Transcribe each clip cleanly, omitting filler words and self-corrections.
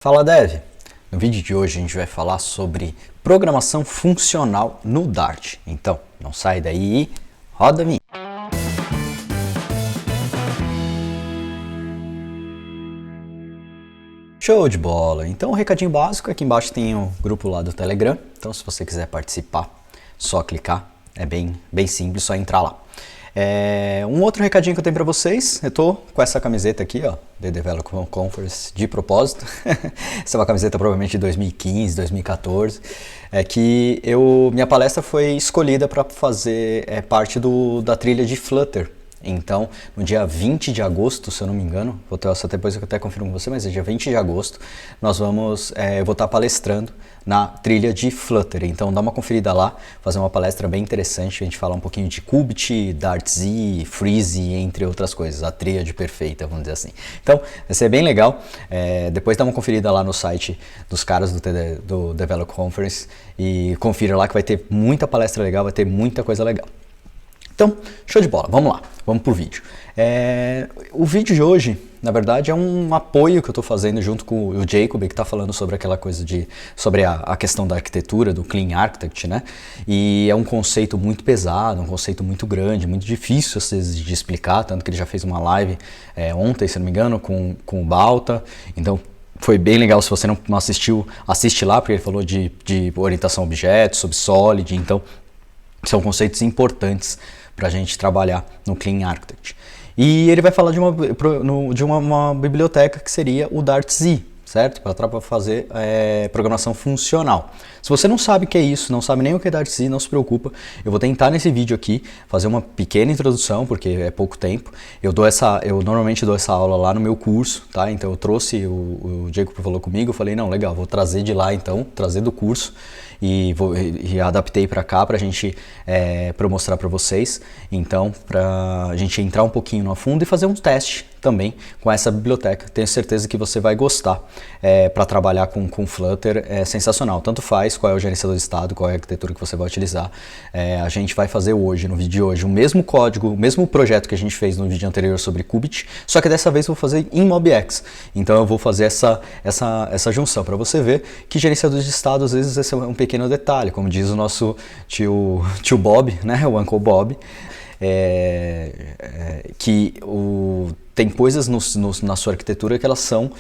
Fala Dev! No vídeo de hoje a gente vai falar sobre programação funcional no Dart. Então, não sai daí e roda a vinheta. Show de bola! Então, o recadinho básico, aqui embaixo tem o grupo lá do Telegram. Então, se você quiser participar, só clicar. É bem simples, só entrar lá. Um outro recadinho que eu tenho para vocês, eu tô com essa camiseta aqui, ó, The Developer Conference, de propósito. Essa é uma camiseta provavelmente de 2015, 2014, que minha palestra foi escolhida para fazer parte da trilha de Flutter. Então, no dia 20 de agosto, se eu não me engano, vou ter essa depois eu até confirmo com você, mas é dia 20 de agosto, eu vou estar palestrando na trilha de Flutter. Então, dá uma conferida lá, fazer uma palestra bem interessante, a gente falar um pouquinho de Qubit, Dart-Z, Freeze, entre outras coisas, a tríade perfeita, vamos dizer assim. Então, vai ser bem legal, depois dá uma conferida lá no site dos caras do Developer Conference e confira lá que vai ter muita palestra legal, vai ter muita coisa legal. Então, show de bola, vamos lá, vamos pro vídeo. O vídeo de hoje, na verdade, é um apoio que eu estou fazendo junto com o Jacob, que está falando sobre aquela coisa sobre a questão da arquitetura, do Clean Architect, né? E é um conceito muito pesado, um conceito muito grande, muito difícil às vezes de explicar, tanto que ele já fez uma live ontem, se não me engano, com o Balta, então foi bem legal. Se você não assistiu, assiste lá, porque ele falou de orientação a objetos, sobre Solid, então são conceitos importantes para a gente trabalhar no Clean Architect. E ele vai falar de uma biblioteca que seria o Dart-Z, certo? Para fazer programação funcional. Se você não sabe o que é isso, não sabe nem o que é Dart-Z, não se preocupa. Eu vou tentar nesse vídeo aqui fazer uma pequena introdução, porque é pouco tempo. Eu normalmente dou essa aula lá no meu curso, tá? Então eu trouxe, o Jacob falou comigo, eu falei, não, legal, vou trazer de lá então, trazer do curso. E adaptei para cá para a gente mostrar para vocês, então para a gente entrar um pouquinho no fundo e fazer um teste também com essa biblioteca. Tenho certeza que você vai gostar. Para trabalhar com Flutter é sensacional, tanto faz qual é o gerenciador de estado, qual é a arquitetura que você vai utilizar. A gente vai fazer hoje, no vídeo de hoje, o mesmo código, o mesmo projeto que a gente fez no vídeo anterior sobre Qubit, só que dessa vez eu vou fazer em MobX. Então eu vou fazer essa junção para você ver que gerenciador de estado às vezes esse é um pequeno detalhe, como diz o nosso tio Bob, né, o Uncle Bob, tem coisas na sua arquitetura que elas são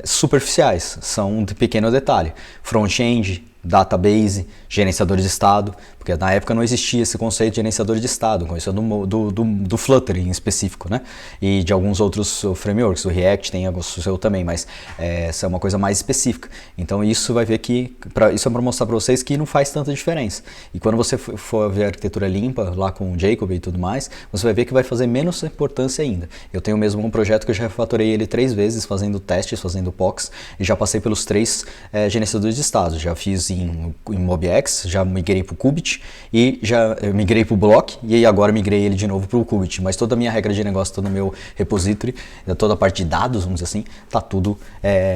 superficiais, são de pequeno detalhe. Front-end, database, gerenciador de estado, porque na época não existia esse conceito de gerenciador de estado, conhecido do Flutter em específico, né? E de alguns outros frameworks, o React tem o seu também, mas essa é uma coisa mais específica. Então isso vai ver que, isso é para mostrar para vocês que não faz tanta diferença. E quando você for ver a arquitetura limpa, lá com o Jacob e tudo mais, você vai ver que vai fazer menos importância ainda. Eu tenho mesmo um projeto que eu já fatorei ele 3 vezes, fazendo testes, fazendo POCs, e já passei pelos 3 gerenciadores de estado. Já fiz em MobX, já migrei para o Qubit e já migrei para o Block e agora migrei ele de novo para o Qubit. Mas toda a minha regra de negócio, todo o meu repository, toda a parte de dados, vamos dizer assim, tá tudo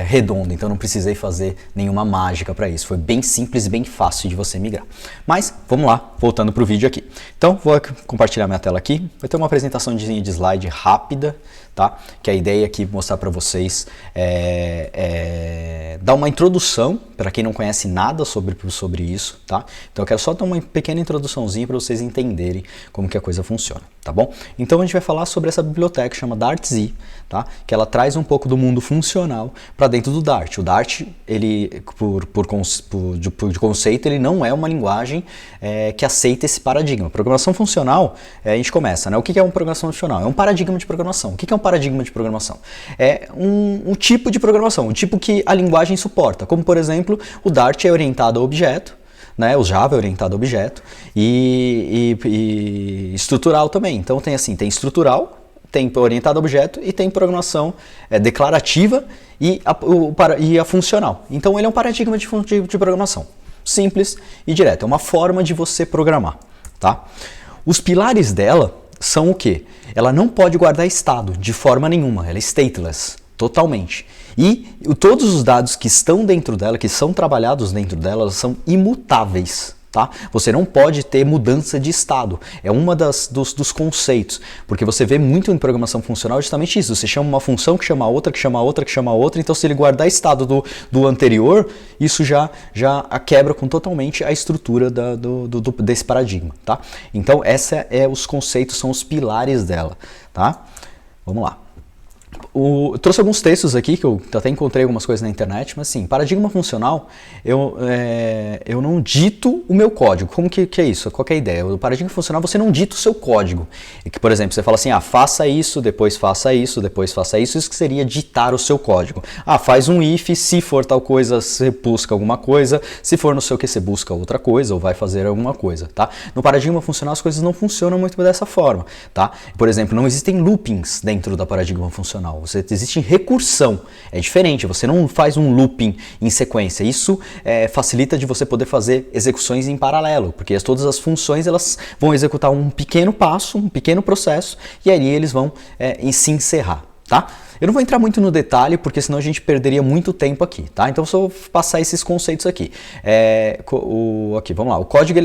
redondo. Então não precisei fazer nenhuma mágica para isso. Foi bem simples e bem fácil de você migrar. Mas vamos lá, voltando para o vídeo aqui. Então vou compartilhar minha tela aqui. Vai ter uma apresentação de slide rápida, tá? Que a ideia aqui é mostrar para vocês dar uma introdução para quem não conhece nada sobre isso, tá? Então eu quero só dar uma pequena introduçãozinha para vocês entenderem como que a coisa funciona, tá bom? Então a gente vai falar sobre essa biblioteca que chama Dart-Z, tá? Que ela traz um pouco do mundo funcional para dentro do Dart. O Dart, ele de conceito, ele não é uma linguagem que aceita esse paradigma. Programação funcional, a gente começa, né? O que é uma programação funcional? É um paradigma de programação. O que é um paradigma de programação? É um tipo de programação, um tipo que a linguagem suporta, como por exemplo, o Dart é orientado a objeto, né? O Java é orientado a objeto e estrutural também. Então tem estrutural, tem orientado a objeto e tem programação declarativa e a funcional. Então ele é um paradigma de programação, simples e direto, é uma forma de você programar, tá? Os pilares dela são o quê? Ela não pode guardar estado de forma nenhuma, ela é stateless, totalmente. E todos os dados que estão dentro dela, que são trabalhados dentro dela, são imutáveis, Tá? Você não pode ter mudança de estado. É uma dos conceitos. Porque você vê muito em programação funcional justamente isso. Você chama uma função que chama outra, que chama outra, que chama outra. Então, se ele guardar estado do anterior, isso já quebra totalmente a estrutura desse paradigma. Tá? Então, os conceitos, são os pilares dela. Tá? Vamos lá. Eu trouxe alguns textos aqui, que eu até encontrei algumas coisas na internet, mas assim, paradigma funcional, eu não dito o meu código. Como que é isso? Qual que é a ideia? O paradigma funcional, você não dita o seu código. E que, por exemplo, você fala assim, faça isso, depois faça isso, depois faça isso. Isso que seria ditar o seu código. Faz um if, se for tal coisa, você busca alguma coisa. Se for não sei o que, você busca outra coisa ou vai fazer alguma coisa, tá? No paradigma funcional, as coisas não funcionam muito dessa forma, tá? Por exemplo, não existem loopings dentro da paradigma funcional. Existe recursão, é diferente, você não faz um looping em sequência, isso facilita de você poder fazer execuções em paralelo, porque todas as funções elas vão executar um pequeno passo, um pequeno processo, e aí eles vão se encerrar, tá? Eu não vou entrar muito no detalhe, porque senão a gente perderia muito tempo aqui, tá? Então, só vou passar esses conceitos aqui. Aqui, vamos lá. O código,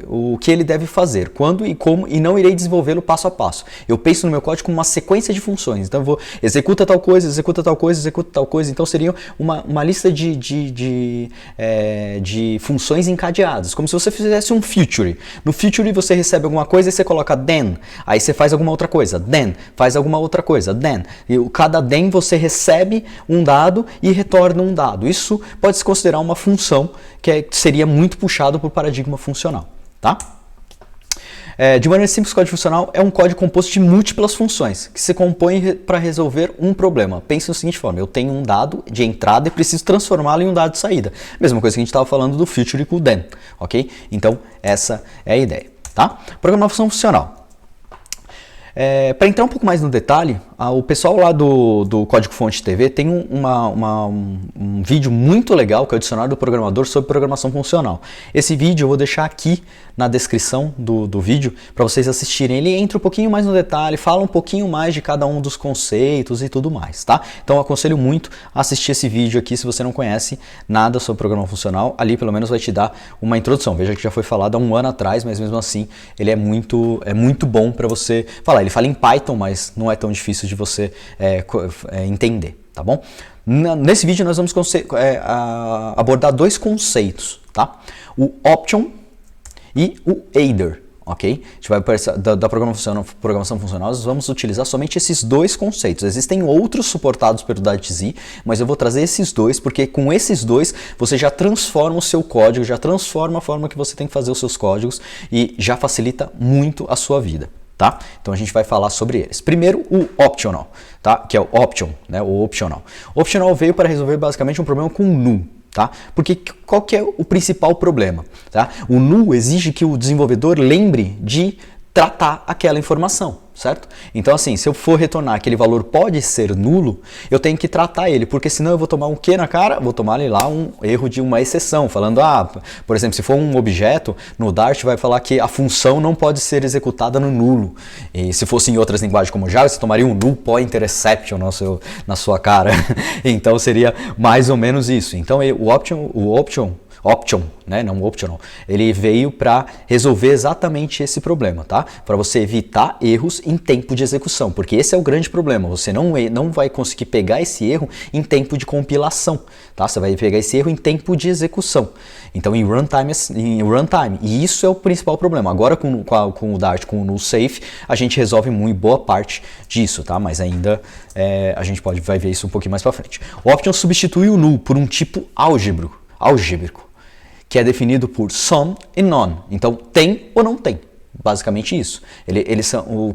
o que ele deve fazer, quando e como, e não irei desenvolvê-lo passo a passo. Eu penso no meu código como uma sequência de funções. Então, eu vou executa tal coisa, executa tal coisa, executa tal coisa. Então, seria uma lista de funções encadeadas, como se você fizesse um future. No future, você recebe alguma coisa e você coloca then. Aí você faz alguma outra coisa, then. Faz alguma outra coisa, then. Cada then você recebe um dado e retorna um dado. Isso pode se considerar uma função que seria muito puxado por paradigma funcional. Tá? De maneira simples, o código funcional é um código composto de múltiplas funções que se compõem para resolver um problema. Pense da seguinte forma, eu tenho um dado de entrada e preciso transformá-lo em um dado de saída. Mesma coisa que a gente estava falando do future com o then. Ok? Então, essa é a ideia. Tá? Programação funcional. Para entrar um pouco mais no detalhe, o pessoal lá do Código Fonte TV tem um vídeo muito legal que é o Dicionário do Programador sobre programação funcional. Esse vídeo eu vou deixar aqui na descrição do vídeo para vocês assistirem. Ele entra um pouquinho mais no detalhe, fala um pouquinho mais de cada um dos conceitos e tudo mais, tá? Então eu aconselho muito a assistir esse vídeo aqui se você não conhece nada sobre programação funcional. Ali pelo menos vai te dar uma introdução. Veja que já foi falado há um ano atrás, mas mesmo assim ele é muito bom para você falar. Ele fala em Python, mas não é tão difícil de você entender, tá bom? Nesse vídeo nós vamos abordar dois conceitos, tá? O option e o either, ok? A gente vai da programação funcional, nós vamos utilizar somente esses dois conceitos. Existem outros suportados pelo DATZ, mas eu vou trazer esses dois, porque com esses dois você já transforma o seu código, já transforma a forma que você tem que fazer os seus códigos e já facilita muito a sua vida. Tá? Então a gente vai falar sobre eles. Primeiro, o optional, tá? Que é o option, né? O optional. O optional veio para resolver basicamente um problema com null. Tá? Porque qual que é o principal problema? Tá? O null exige que o desenvolvedor lembre de tratar aquela informação, certo? Então assim, se eu for retornar aquele valor pode ser nulo, eu tenho que tratar ele, porque senão eu vou tomar um quê na cara? Vou tomar ali lá um erro de uma exceção, falando, por exemplo, se for um objeto, no Dart vai falar que a função não pode ser executada no nulo. E se fosse em outras linguagens como Java, você tomaria um null pointer exception na sua cara. Então seria mais ou menos isso. Então o option, né, não optional, ele veio para resolver exatamente esse problema, tá? Para você evitar erros em tempo de execução, porque esse é o grande problema, você não vai conseguir pegar esse erro em tempo de compilação, tá? Você vai pegar esse erro em tempo de execução, então em runtime, e isso é o principal problema. Agora com o Dart, com o null safe, a gente resolve muito boa parte disso, tá? Mas ainda a gente vai ver isso um pouquinho mais para frente. O option substitui o null por um tipo algébrico, que é definido por some e none. Então, tem ou não tem. Basicamente isso.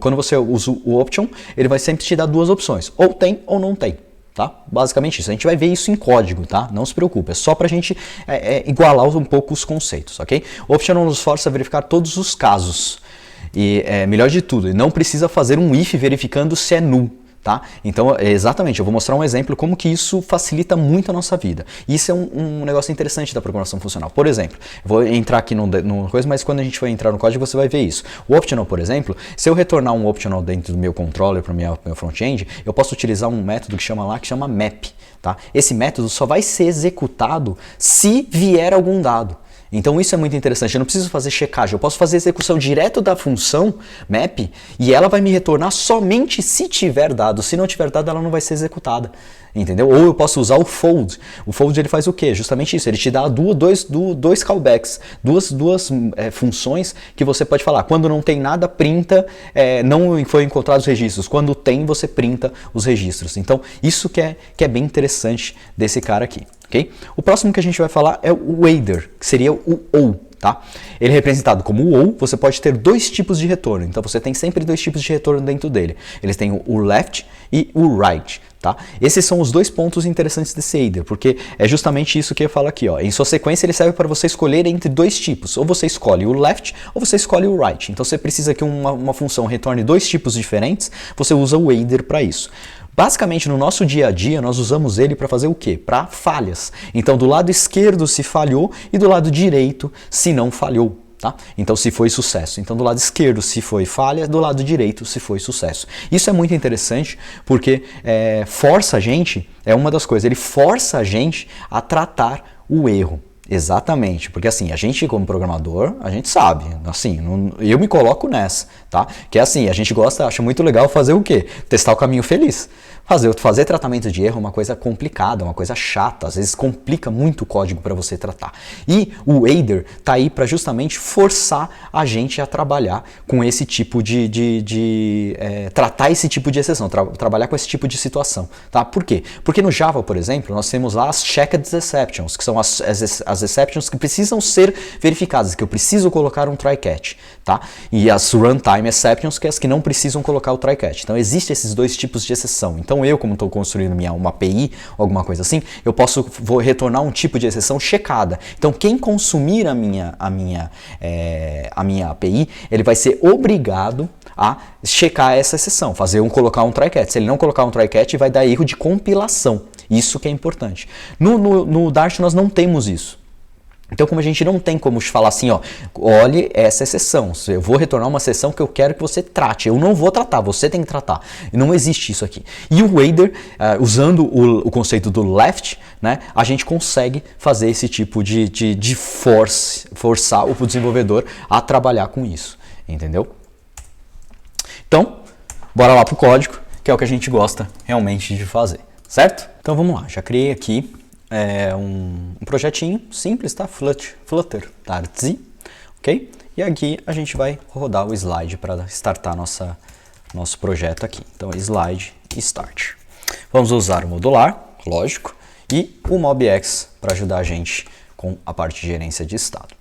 Quando você usa o option, ele vai sempre te dar duas opções. Ou tem ou não tem. Tá? Basicamente isso. A gente vai ver isso em código, tá? Não se preocupe. É só pra gente igualar um pouco os conceitos, ok? O option nos força a verificar todos os casos. E melhor de tudo, não precisa fazer um if verificando se é null. Tá? Então, exatamente, eu vou mostrar um exemplo como que isso facilita muito a nossa vida. Isso é um negócio interessante da programação funcional. Por exemplo, eu vou entrar aqui numa coisa, mas quando a gente for entrar no código você vai ver isso. O optional, por exemplo, se eu retornar um optional dentro do meu controller para o meu front-end, eu posso utilizar um método que chama map. Tá? Esse método só vai ser executado se vier algum dado. Então isso é muito interessante, eu não preciso fazer checagem, eu posso fazer execução direto da função map e ela vai me retornar somente se tiver dado, se não tiver dado ela não vai ser executada, entendeu? Ou eu posso usar o fold ele faz o quê? Justamente isso, ele te dá dois callbacks, duas funções que você pode falar, quando não tem nada printa, não foi encontrado os registros, quando tem você printa os registros, então isso que é bem interessante desse cara aqui. Okay? O próximo que a gente vai falar é o either, que seria o ou. Tá? Ele é representado como o ou, você pode ter dois tipos de retorno, então você tem sempre dois tipos de retorno dentro dele. Eles têm o left e o right. Tá? Esses são os dois pontos interessantes desse either, porque é justamente isso que eu falo aqui. Ó. Em sua sequência ele serve para você escolher entre dois tipos, ou você escolhe o left ou você escolhe o right. Então você precisa que uma função retorne dois tipos diferentes, você usa o either para isso. Basicamente, no nosso dia a dia, nós usamos ele para fazer o quê? Para falhas. Então, do lado esquerdo se falhou e do lado direito se não falhou. Tá? Então, se foi sucesso. Então, do lado esquerdo se foi falha, do lado direito se foi sucesso. Isso é muito interessante porque força a gente, é uma das coisas, ele força a gente a tratar o erro. Exatamente, porque assim, a gente como programador, a gente sabe, assim, eu me coloco nessa, tá? Que é assim, a gente gosta, acha muito legal fazer o quê? Testar o caminho feliz. Fazer tratamento de erro é uma coisa complicada, uma coisa chata, às vezes complica muito o código para você tratar. E o either tá aí para justamente forçar a gente a trabalhar com esse tipo tratar esse tipo de exceção, trabalhar com esse tipo de situação, tá? Por quê? Porque no Java, por exemplo, nós temos lá as checked exceptions, que são as exceptions que precisam ser verificadas, que eu preciso colocar um try-catch, tá? E as runtime exceptions, que é as que não precisam colocar o try-catch. Então, existem esses dois tipos de exceção. Então, eu, como estou construindo uma API, alguma coisa assim, vou retornar um tipo de exceção checada. Então, quem consumir a minha API, ele vai ser obrigado a checar essa exceção, colocar um try-catch. Se ele não colocar um try-catch, vai dar erro de compilação. Isso que é importante. No Dart nós não temos isso. Então, como a gente não tem como falar assim, ó, olhe essa exceção, eu vou retornar uma exceção que eu quero que você trate, eu não vou tratar, você tem que tratar. Não existe isso aqui. E o either, usando o conceito do left, né, a gente consegue fazer esse tipo de forçar o desenvolvedor a trabalhar com isso, entendeu? Então, bora lá pro código, que é o que a gente gosta realmente de fazer, certo? Então vamos lá, já criei aqui um projetinho simples, tá? Flutter Dart, ok? E aqui a gente vai rodar o slide para startar nosso projeto aqui. Então, slide e start. Vamos usar o modular, lógico, e o MobX para ajudar a gente com a parte de gerência de estado,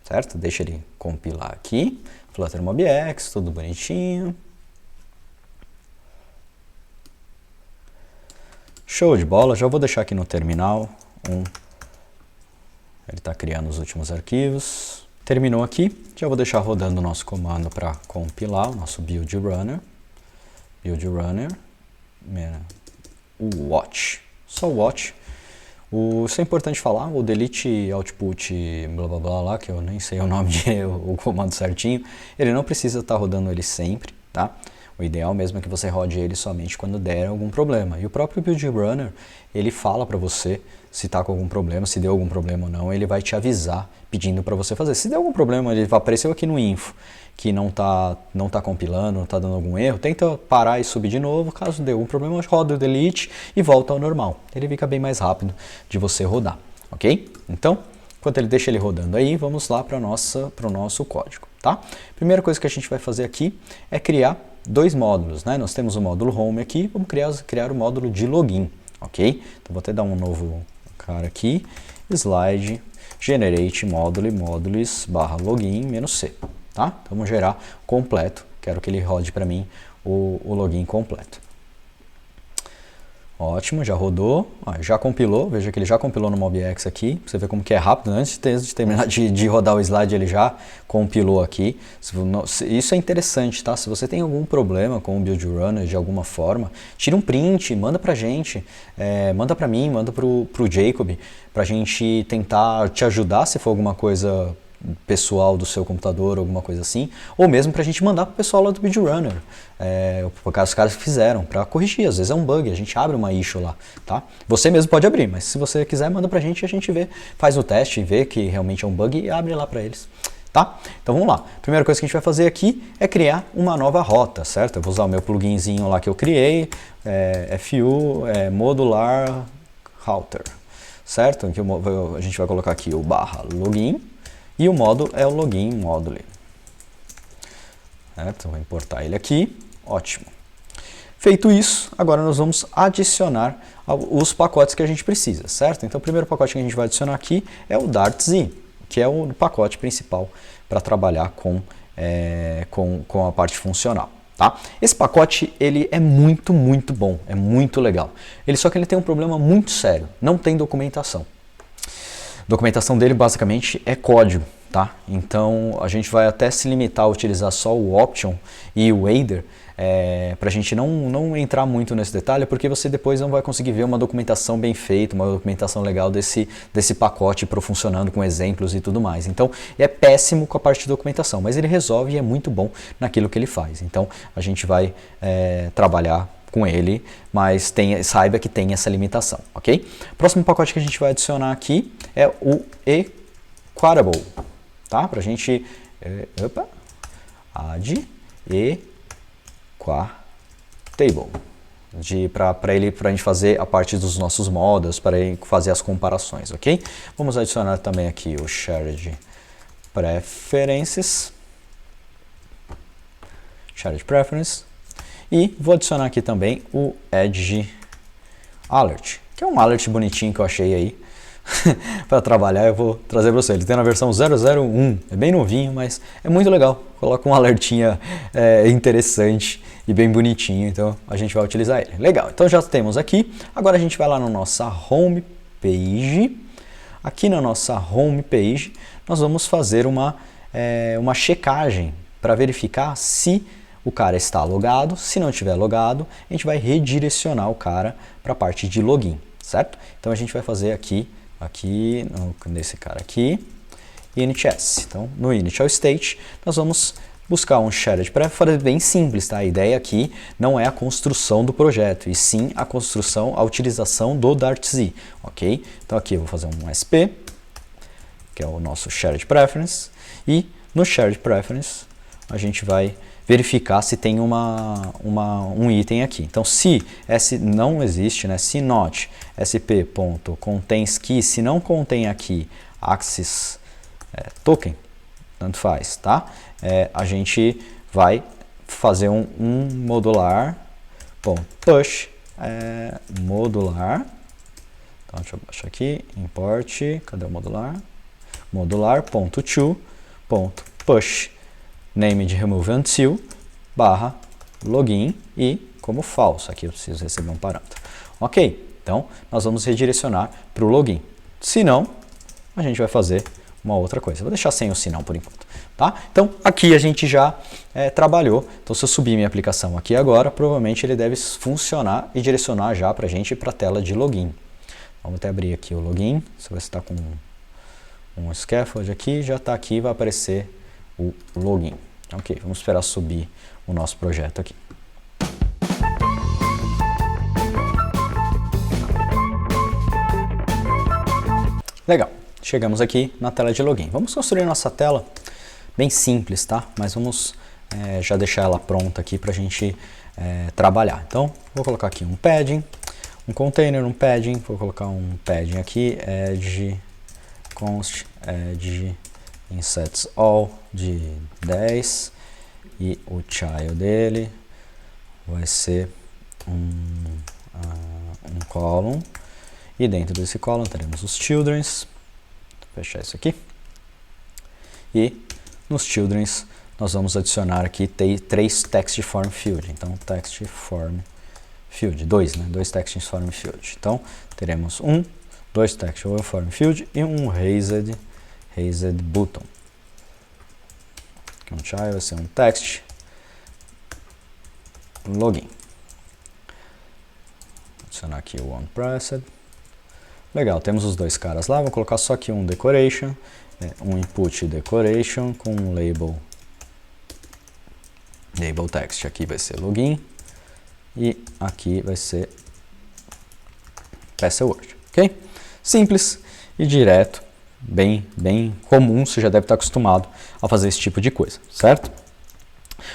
certo? Deixa ele compilar aqui, Flutter MobX, tudo bonitinho. Show de bola, já vou deixar aqui no terminal, ele está criando os últimos arquivos. Terminou aqui, já vou deixar rodando o nosso comando para compilar, o nosso build runner, o watch, só o watch. Isso é importante falar, o delete output blá blá blá lá, que eu nem sei o nome o comando certinho, ele não precisa estar rodando ele sempre, tá? O ideal mesmo é que você rode ele somente quando der algum problema. E o próprio Build Runner, ele fala para você se está com algum problema, se deu algum problema ou não, ele vai te avisar pedindo para você fazer. Se der algum problema, ele apareceu aqui no info, que não tá compilando, não está dando algum erro, tenta parar e subir de novo. Caso dê algum problema, roda o delete e volta ao normal. Ele fica bem mais rápido de você rodar, ok? Então, enquanto ele deixa ele rodando aí, vamos lá para o nosso código, tá? Primeira coisa que a gente vai fazer aqui é criar dois módulos, né? Nós temos o módulo home aqui, vamos criar o módulo de login, ok? Então vou até dar um novo cara aqui, slide, generate modules / login -c, tá? Então vamos gerar completo, quero que ele rode para mim o login completo. Ótimo, já rodou, já compilou, veja que ele já compilou no MobX aqui, você vê como que é rápido, antes de terminar de rodar o slide ele já compilou aqui. Isso é interessante, tá? Se você tem algum problema com o Build Runner de alguma forma, tira um print, manda pra gente, manda pra mim, manda pro Jacob, pra gente tentar te ajudar se for alguma coisa pessoal do seu computador, alguma coisa assim, ou mesmo para a gente mandar para o pessoal lá do Speedrunner, os caras fizeram, para corrigir, às vezes é um bug, a gente abre uma issue lá, tá? Você mesmo pode abrir, mas se você quiser, manda pra gente e a gente vê, faz o teste, vê que realmente é um bug e abre lá para eles. Tá? Então vamos lá. A primeira coisa que a gente vai fazer aqui é criar uma nova rota, certo? Eu vou usar o meu pluginzinho lá que eu criei, FU modular router, certo? Aqui a gente vai colocar aqui o /login e o modo é o login module. Certo? Vou importar ele aqui. Ótimo. Feito isso, agora nós vamos adicionar os pacotes que a gente precisa, certo? Então o primeiro pacote que a gente vai adicionar aqui é o Dart-Z, que é o pacote principal para trabalhar com a parte funcional. Tá? Esse pacote ele é muito bom, é muito legal. Só que ele tem um problema muito sério, não tem documentação. A documentação dele basicamente é código. Tá? Então a gente vai até se limitar a utilizar só o option e o header para a gente não entrar muito nesse detalhe, porque você depois não vai conseguir ver uma documentação bem feita, uma documentação legal desse pacote funcionando com exemplos e tudo mais. Então é péssimo com a parte de documentação, mas ele resolve e é muito bom naquilo que ele faz. Então a gente vai trabalhar com ele, mas saiba que tem essa limitação, ok? Próximo pacote que a gente vai adicionar aqui é o Equatable. Tá? Para a gente add equatable para a gente fazer a parte dos nossos modos, para fazer as comparações, ok? Vamos adicionar também aqui o shared preferences, e vou adicionar aqui também o edge alert, que é um alert bonitinho que eu achei aí. Para trabalhar, eu vou trazer para você. Ele tem na versão 001, é bem novinho, mas é muito legal. Coloca um alertinha interessante e bem bonitinho, então a gente vai utilizar ele. Legal, então já temos aqui. Agora a gente vai lá na nossa home page. Aqui na nossa home page, nós vamos fazer uma checagem para verificar se o cara está logado. Se não estiver logado, a gente vai redirecionar o cara para a parte de login, certo? Então a gente vai fazer aqui nesse cara aqui, initS. Então, no initial state, nós vamos buscar um shared preference bem simples, tá? A ideia aqui não é a construção do projeto, e sim a utilização do Dart-Z, ok? Então aqui eu vou fazer um SP, que é o nosso shared preference, e no shared preference a gente vai verificar se tem um item aqui. Então, se não existe, né, se not sp.contains key, se não contém aqui access token, tanto faz, tá? A gente vai fazer um modular .push modular. Então, deixa eu baixar aqui, import, cadê o modular? Modular.to.push name de remove until /login e como falso. Aqui eu preciso receber um parâmetro. Ok, então nós vamos redirecionar para o login. Se não, a gente vai fazer uma outra coisa. Vou deixar sem o sinal por enquanto. Tá? Então aqui a gente já trabalhou. Então se eu subir minha aplicação aqui agora, provavelmente ele deve funcionar e direcionar já para a gente para a tela de login. Vamos até abrir aqui o login. Se você está com um scaffold aqui, já está aqui, vai aparecer o login. Ok, vamos esperar subir o nosso projeto aqui. Legal, chegamos aqui na tela de login. Vamos construir nossa tela bem simples, tá? Mas vamos já deixar ela pronta aqui para a gente trabalhar. Então, vou colocar aqui um padding, um container, um padding, vou colocar um padding aqui, edge const, edge insets all de 10 e o child dele vai ser um column, e dentro desse column teremos os childrens. Vou fechar isso aqui, e nos childrens nós vamos adicionar aqui 3 text form field. Então text form field, 2 text form field. Então teremos 2 text form field e um raised button. Um child vai ser um text login. Adicionar aqui o onPressed. Legal, temos os dois caras lá, vou colocar só aqui um decoration, um input decoration com um label text, aqui vai ser login e aqui vai ser password, ok? Simples e direto, bem comum, você já deve estar acostumado a fazer esse tipo de coisa, certo?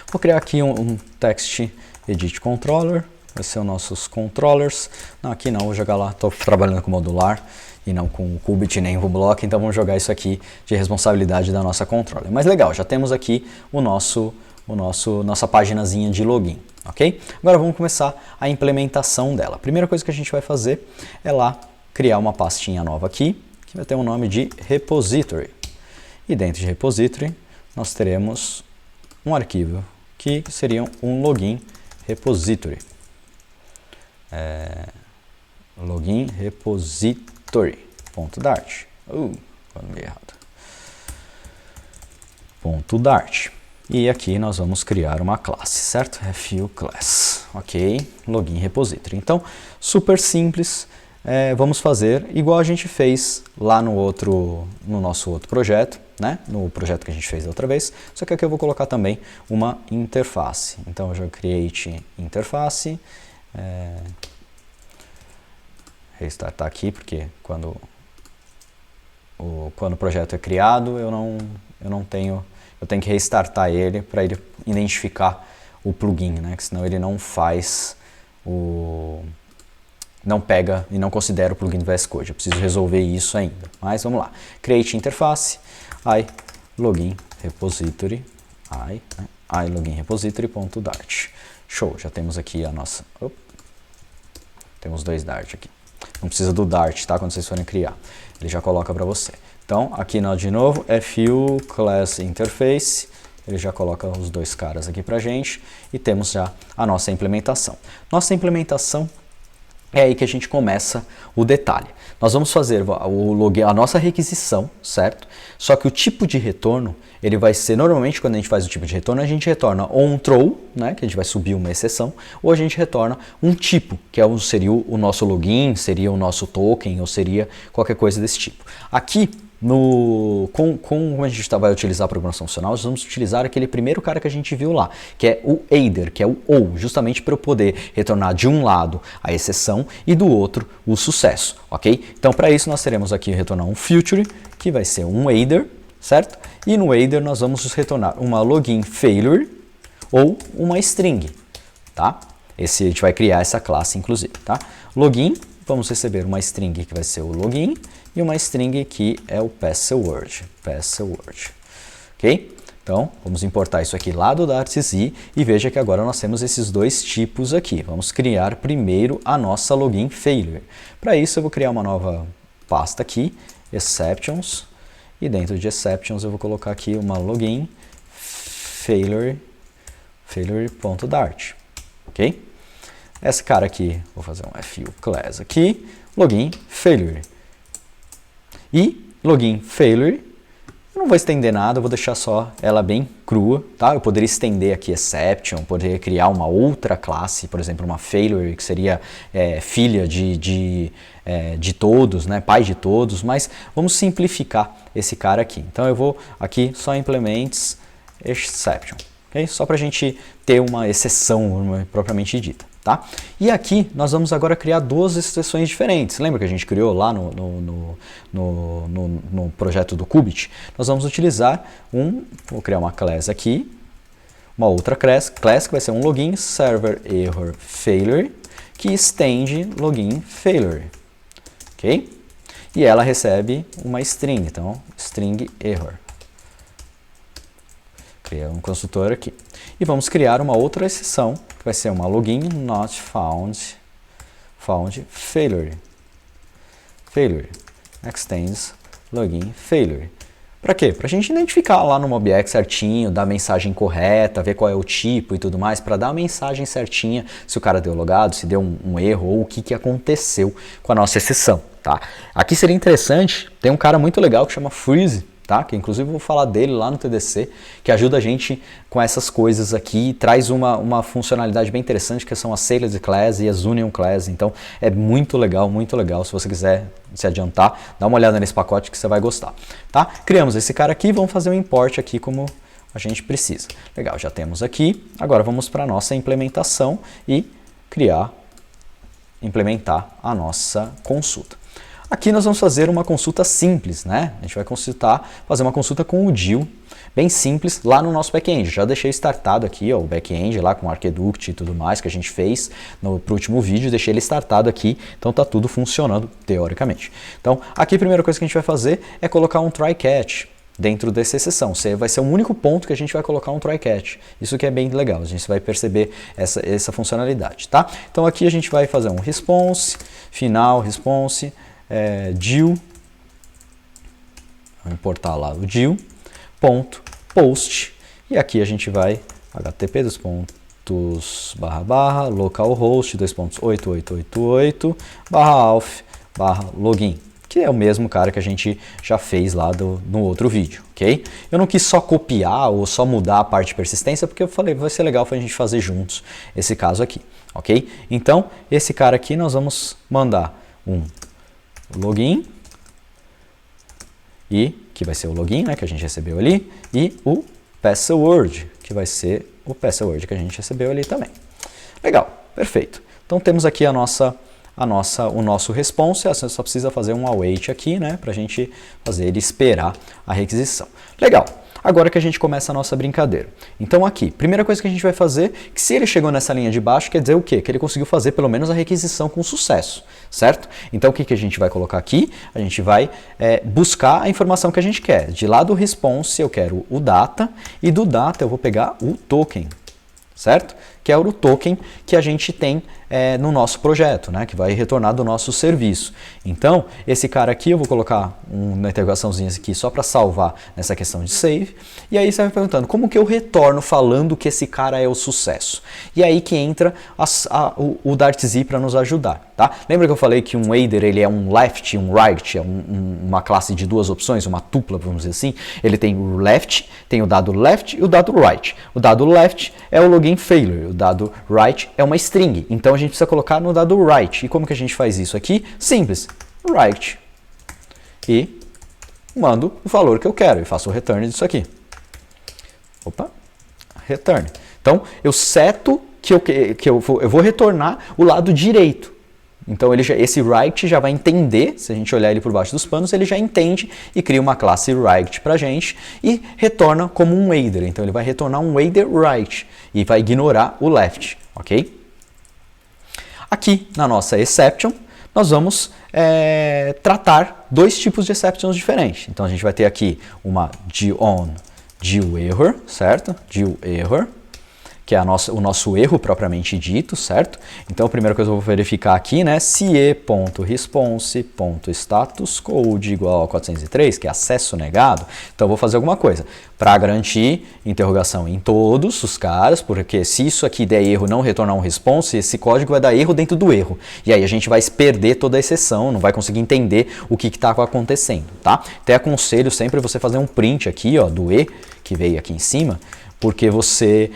Vou criar aqui um text edit controller, vai ser os nossos controllers. Não, aqui não, vou jogar lá, estou trabalhando com modular e não com o Qubit nem o Block, então vamos jogar isso aqui de responsabilidade da nossa controller. Mas legal, já temos aqui nossa paginazinha de login, ok? Agora vamos começar a implementação dela. A primeira coisa que a gente vai fazer é lá criar uma pastinha nova aqui, que vai ter um nome de repository. E dentro de repository nós teremos um arquivo que seria um login repository. Login repository.dart. Falei errado. .dart. E aqui nós vamos criar uma classe, certo? FU class. Ok, login repository. Então, super simples. Vamos fazer igual a gente fez lá no nosso outro projeto, né? No projeto que a gente fez da outra vez. Só que aqui eu vou colocar também uma interface. Então, eu já create interface. Restartar aqui, porque quando o projeto é criado, eu tenho que restartar ele para ele identificar o plugin, né? Que senão ele não faz não pega e não considera o plugin do VS Code. Eu preciso resolver isso ainda. Mas vamos lá. Create interface, login repository, login repository.dart. Show, já temos aqui a nossa... temos dois Dart aqui. Não precisa do Dart, tá? Quando vocês forem criar. Ele já coloca para você. Então, aqui de novo, FU class interface. Ele já coloca os dois caras aqui pra gente. E temos já a nossa implementação. Nossa implementação é aí que a gente começa o detalhe. Nós vamos fazer a nossa requisição, certo? Só que o tipo de retorno, ele vai ser, normalmente quando a gente faz o tipo de retorno, a gente retorna ou um throw, né, que a gente vai subir uma exceção, ou a gente retorna um tipo, que seria o nosso login, seria o nosso token, ou seria qualquer coisa desse tipo. Aqui, como a gente vai utilizar a programação funcional, nós vamos utilizar aquele primeiro cara que a gente viu lá, que é o either, que é o ou, justamente para eu poder retornar de um lado a exceção e do outro o sucesso, ok? Então, para isso, nós teremos aqui retornar um future, que vai ser um either, certo? E no either nós vamos retornar uma login failure ou uma string, tá? A gente vai criar essa classe, inclusive, tá? Login, vamos receber uma string que vai ser o login, e uma string que é o password, ok? Então, vamos importar isso aqui lá do Dartz e veja que agora nós temos esses dois tipos aqui. Vamos criar primeiro a nossa login failure. Para isso, eu vou criar uma nova pasta aqui, exceptions, e dentro de exceptions eu vou colocar aqui uma login failure.dart, ok? Esse cara aqui, vou fazer um FU class aqui, login failure. E login failure, eu não vou estender nada, eu vou deixar só ela bem crua, tá? Eu poderia estender aqui exception, poderia criar uma outra classe, por exemplo, uma failure, que seria filha de todos, né? Pai de todos, mas vamos simplificar esse cara aqui. Então eu vou aqui só implements exception, ok? Só para a gente ter uma exceção propriamente dita. Tá? E aqui nós vamos agora criar duas exceções diferentes. Lembra que a gente criou lá no projeto do Qubit? Nós vamos utilizar vou criar uma class aqui, uma outra class que vai ser um login server error failure, que estende login failure, ok? E ela recebe uma string, então string error. Criar um construtor aqui. E vamos criar uma outra exceção, que vai ser uma login not found failure. Extends login failure. Para quê? Para a gente identificar lá no MobX certinho, dar a mensagem correta, ver qual é o tipo e tudo mais, para dar a mensagem certinha se o cara deu logado, se deu um erro ou o que aconteceu com a nossa exceção. Tá? Aqui seria interessante, tem um cara muito legal que chama Freeze, tá? Que inclusive eu vou falar dele lá no TDC, que ajuda a gente com essas coisas aqui, traz uma funcionalidade bem interessante, que são as Salad Class e as Union Class. Então é muito legal, se você quiser se adiantar, dá uma olhada nesse pacote que você vai gostar, tá? Criamos esse cara aqui, vamos fazer um import aqui como a gente precisa. Legal, já temos aqui, agora vamos para a nossa implementação e implementar a nossa consulta. Aqui nós vamos fazer uma consulta simples, né? A gente vai fazer uma consulta com o DIL, bem simples, lá no nosso back-end. Já deixei startado aqui, ó, o back-end lá com o Arqueduct e tudo mais que a gente fez pro último vídeo, deixei ele startado aqui, então tá tudo funcionando teoricamente. Então, aqui a primeira coisa que a gente vai fazer é colocar um try-catch dentro dessa exceção. Vai ser o único ponto que a gente vai colocar um try-catch. Isso que é bem legal, a gente vai perceber essa funcionalidade, tá? Então aqui a gente vai fazer um response, final response, DIL, vou importar lá o DIL, ponto, post, e aqui a gente vai http localhost 2.8888/auth/login, que é o mesmo cara que a gente já fez lá no outro vídeo, ok? Eu não quis só copiar ou só mudar a parte de persistência, porque eu falei, vai ser legal para a gente fazer juntos esse caso aqui, ok? Então, esse cara aqui nós vamos mandar um login, que vai ser o login, né, que a gente recebeu ali, e o password, que vai ser o password que a gente recebeu ali também. Legal, perfeito. Então temos aqui o nosso response, você só precisa fazer um await aqui, né, para a gente fazer ele esperar a requisição. Legal. Agora que a gente começa a nossa brincadeira. Então aqui, primeira coisa que a gente vai fazer, que se ele chegou nessa linha de baixo, quer dizer o quê? Que ele conseguiu fazer pelo menos a requisição com sucesso, certo? Então o que a gente vai colocar aqui? A gente vai buscar a informação que a gente quer. De lá do response eu quero o data, e do data eu vou pegar o token, certo? Que é o token que a gente tem no nosso projeto, né? Que vai retornar do nosso serviço. Então, esse cara aqui, eu vou colocar uma interrogaçãozinha aqui só para salvar nessa questão de save. E aí você vai me perguntando, como que eu retorno falando que esse cara é o sucesso? E aí que entra o Dartz para nos ajudar, tá? Lembra que eu falei que um aider, ele é um left e um right, é uma classe de duas opções, uma tupla, vamos dizer assim. Ele tem o left, tem o dado left e o dado right. O dado left é o login failure, o dado right é uma string. Então a gente precisa colocar no dado right. E como que a gente faz isso aqui? Simples. Right. E mando o valor que eu quero e faço o return disso aqui. Opa. Return. Então eu seto que eu vou retornar o lado direito. Então esse right já vai entender, se a gente olhar ele por baixo dos panos, ele já entende e cria uma classe right pra gente e retorna como um aider. Então ele vai retornar um aider right e vai ignorar o left, ok? Aqui na nossa exception, nós vamos tratar dois tipos de exceptions diferentes. Então a gente vai ter aqui uma DIL error, certo? DIL error, que é o nosso erro propriamente dito, certo? Então a primeira coisa que eu vou verificar aqui, né, se e.response.statuscode igual a 403, que é acesso negado, então eu vou fazer alguma coisa para garantir interrogação em todos os caras, porque se isso aqui der erro não retornar um response, esse código vai dar erro dentro do erro. E aí a gente vai perder toda a exceção, não vai conseguir entender o que está acontecendo, tá? Até aconselho sempre você fazer um print aqui, ó, do E, que veio aqui em cima, porque você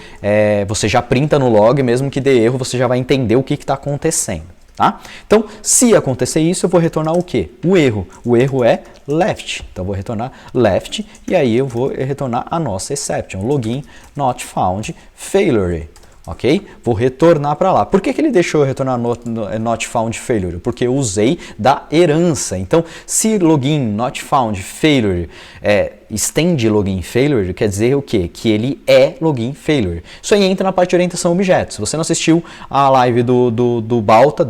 já printa no log, mesmo que dê erro, você já vai entender o que está acontecendo, tá? Então, se acontecer isso, eu vou retornar o quê? O erro. O erro é left. Então, eu vou retornar left e aí eu vou retornar a nossa exception, login not found failure. Ok? Vou retornar para lá. Por que ele deixou eu retornar not found failure? Porque eu usei da herança. Então, se login not found failure estende login failure, quer dizer o quê? Que ele é login failure. Isso aí entra na parte de orientação a objetos. Se você não assistiu a live do Balta,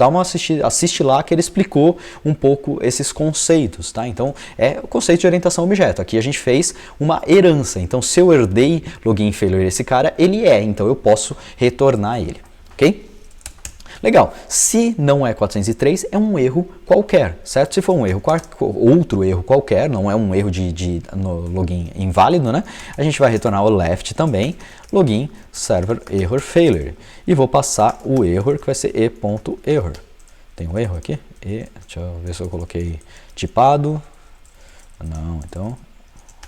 assiste lá que ele explicou um pouco esses conceitos, tá? Então, é o conceito de orientação a objeto. Aqui a gente fez uma herança. Então, se eu herdei login failure esse cara, ele então eu posso retornar ele, ok? Legal, se não é 403, é um erro qualquer, certo? Se for um erro, outro erro qualquer, não é um erro no login inválido, né? A gente vai retornar o left também, login server error failure. E vou passar o error, que vai ser e.error. Tem um erro aqui? Deixa eu ver se eu coloquei tipado. Não, então...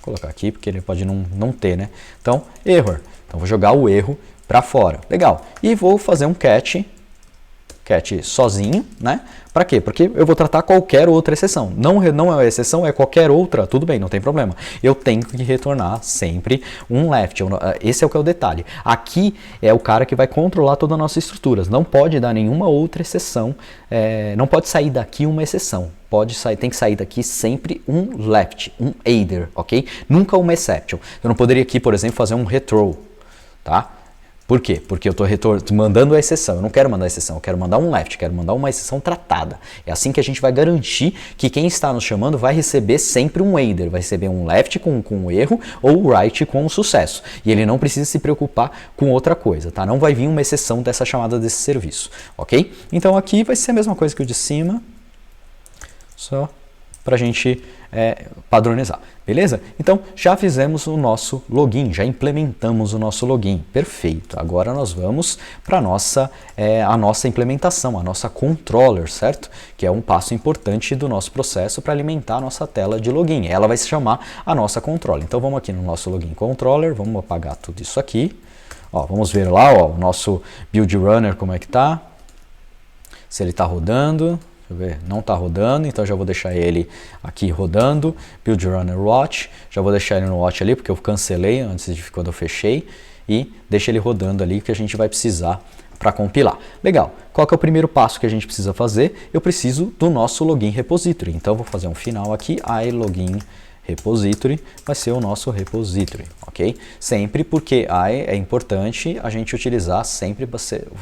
colocar aqui porque ele pode não ter, né? Então, error. Então, vou jogar o erro para fora. Legal. E vou fazer um catch sozinho, né? Para quê? Porque eu vou tratar qualquer outra exceção. Não é uma exceção, é qualquer outra, tudo bem, não tem problema. Eu tenho que retornar sempre um left. Esse é o que é o detalhe. Aqui é o cara que vai controlar toda a nossa estrutura. Não pode dar nenhuma outra exceção. Não pode sair daqui uma exceção. Tem que sair daqui sempre um left, um either, ok? Nunca uma exception. Eu não poderia aqui, por exemplo, fazer um rethrow, tá? Por quê? Porque eu estou mandando a exceção. Eu não quero mandar a exceção, eu quero mandar um left, quero mandar uma exceção tratada. É assim que a gente vai garantir que quem está nos chamando vai receber sempre um either, vai receber um left com um erro ou o right com um sucesso. E ele não precisa se preocupar com outra coisa, tá? Não vai vir uma exceção dessa chamada desse serviço, ok? Então aqui vai ser a mesma coisa que o de cima, só para a gente padronizar, beleza? Então, já fizemos o nosso login, já implementamos o nosso login, perfeito. Agora nós vamos para a nossa implementação, a nossa controller, certo? Que é um passo importante do nosso processo para alimentar a nossa tela de login. Ela vai se chamar a nossa controller. Então, vamos aqui no nosso login controller, vamos apagar tudo isso aqui. Ó, vamos ver lá, ó, o nosso build runner como é que tá, se ele está rodando. Não está rodando, então já vou deixar ele aqui rodando. Build Runner Watch, já vou deixar ele no Watch ali, porque eu cancelei antes de quando eu fechei. E deixa ele rodando ali, que a gente vai precisar para compilar. Legal, qual que é o primeiro passo que a gente precisa fazer? Eu preciso do nosso login repository. Então vou fazer um final aqui, iLogin repository, vai ser o nosso repository, ok? Sempre porque é importante a gente utilizar, sempre